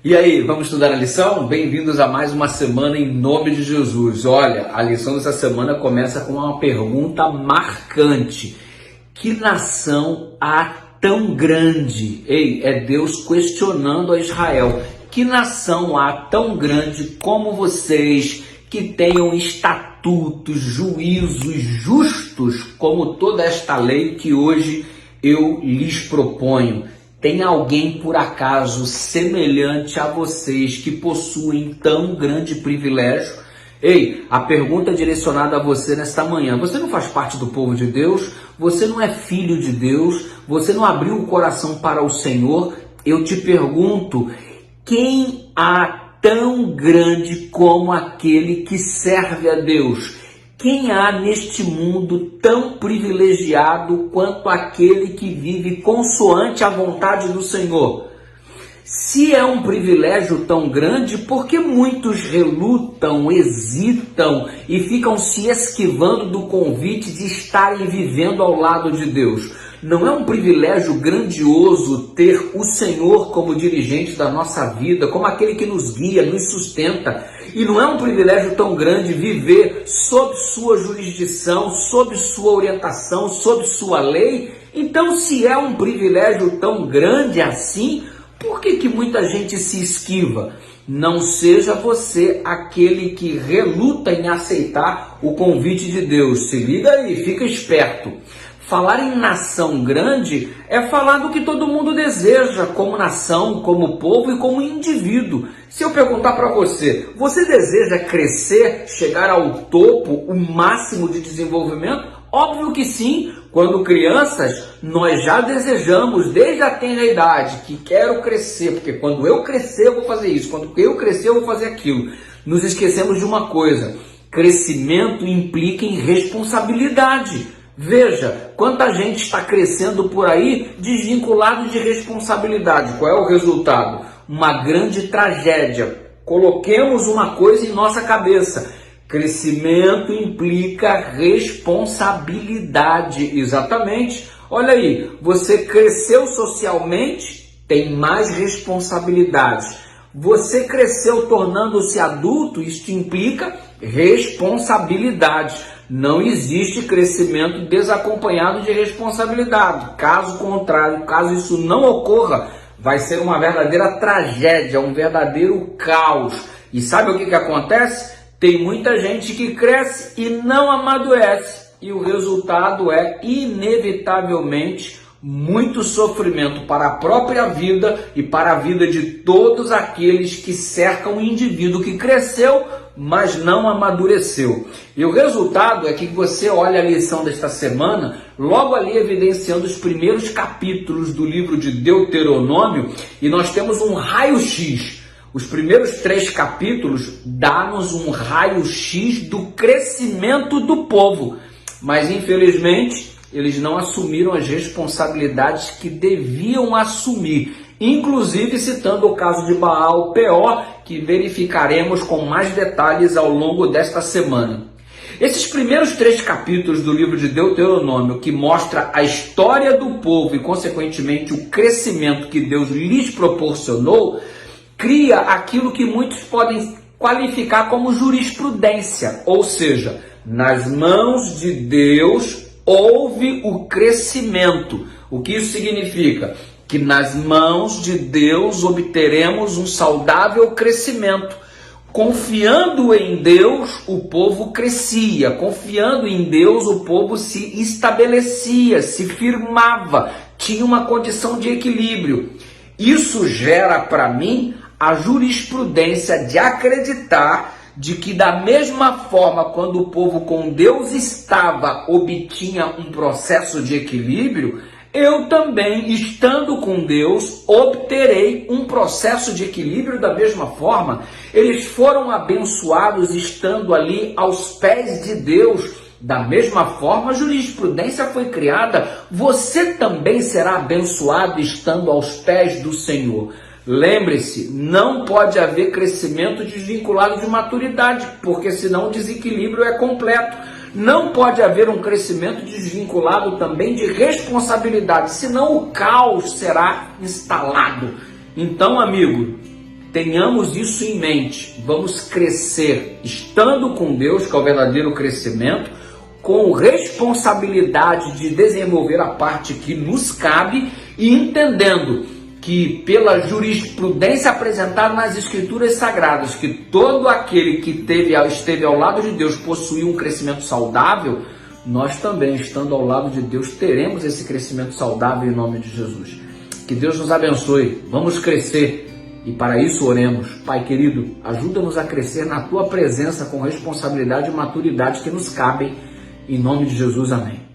E aí, vamos estudar a lição? Bem-vindos a mais uma semana em nome de Jesus. Olha, a lição dessa semana começa com uma pergunta marcante. Que nação há tão grande? Ei, é Deus questionando a Israel. Que nação há tão grande como vocês, que tenham estatutos, juízos justos, como toda esta lei que hoje eu lhes proponho? Tem alguém, por acaso, semelhante a vocês que possuem tão grande privilégio? Ei, a pergunta é direcionada a você nesta manhã. Você não faz parte do povo de Deus? Você não é filho de Deus? Você não abriu o coração para o Senhor? Eu te pergunto, quem há tão grande como aquele que serve a Deus? Quem há neste mundo tão privilegiado quanto aquele que vive consoante à vontade do Senhor? Se é um privilégio tão grande, por que muitos relutam, hesitam e ficam se esquivando do convite de estarem vivendo ao lado de Deus? Não é um privilégio grandioso ter o Senhor como dirigente da nossa vida, como aquele que nos guia, nos sustenta? E não é um privilégio tão grande viver sob sua jurisdição, sob sua orientação, sob sua lei? Então, se é um privilégio tão grande assim, por que muita gente se esquiva? Não seja você aquele que reluta em aceitar o convite de Deus. Se liga aí, fica esperto. Falar em nação grande é falar do que todo mundo deseja, como nação, como povo e como indivíduo. Se eu perguntar para você, você deseja crescer, chegar ao topo, o máximo de desenvolvimento? Óbvio que sim. Quando crianças, nós já desejamos, desde a tenra idade, que quero crescer, porque quando eu crescer eu vou fazer isso, quando eu crescer eu vou fazer aquilo. Nos esquecemos de uma coisa: crescimento implica em responsabilidade. Veja, quanta gente está crescendo por aí desvinculado de responsabilidade. Qual é o resultado? Uma grande tragédia. Coloquemos uma coisa em nossa cabeça: crescimento implica responsabilidade. Exatamente. Olha aí, você cresceu socialmente, tem mais responsabilidades. Você cresceu tornando-se adulto, isto implica responsabilidade. Não existe crescimento desacompanhado de responsabilidade. Caso contrário, caso isso não ocorra, vai ser uma verdadeira tragédia, um verdadeiro caos. E sabe o que acontece? Tem muita gente que cresce e não amadurece. E o resultado é, inevitavelmente, muito sofrimento para a própria vida e para a vida de todos aqueles que cercam o indivíduo que cresceu, mas não amadureceu. E o resultado é que você olha a lição desta semana, logo ali evidenciando os primeiros capítulos do livro de Deuteronômio, e nós temos um raio-x. Os primeiros 3 capítulos dão-nos um raio-x do crescimento do povo, mas infelizmente eles não assumiram as responsabilidades que deviam assumir, inclusive citando o caso de Baal Peor, que verificaremos com mais detalhes ao longo desta semana. Esses primeiros 3 capítulos do livro de Deuteronômio, que mostra a história do povo e, consequentemente, o crescimento que Deus lhes proporcionou, cria aquilo que muitos podem qualificar como jurisprudência, ou seja, nas mãos de Deus houve o crescimento. O que isso significa? Que nas mãos de Deus obteremos um saudável crescimento. Confiando em Deus, o povo crescia. Confiando em Deus, o povo se estabelecia, se firmava, tinha uma condição de equilíbrio. Isso gera para mim a jurisprudência de acreditar de que, da mesma forma, quando o povo com Deus estava, obtinha um processo de equilíbrio, eu também, estando com Deus, obterei um processo de equilíbrio da mesma forma. Eles foram abençoados estando ali aos pés de Deus. Da mesma forma, a jurisprudência foi criada. Você também será abençoado estando aos pés do Senhor. Lembre-se, não pode haver crescimento desvinculado de maturidade, porque senão o desequilíbrio é completo. Não pode haver um crescimento desvinculado também de responsabilidade, senão o caos será instalado. Então, amigo, Tenhamos isso em mente. Vamos crescer estando com Deus, que é o verdadeiro crescimento, com responsabilidade de desenvolver a parte que nos cabe e entendendo que pela jurisprudência apresentada nas Escrituras Sagradas, que todo aquele que esteve ao lado de Deus possuiu um crescimento saudável, nós também, estando ao lado de Deus, teremos esse crescimento saudável em nome de Jesus. Que Deus nos abençoe, vamos crescer e para isso oremos. Pai querido, ajuda-nos a crescer na Tua presença com responsabilidade e maturidade que nos cabem, em nome de Jesus, amém.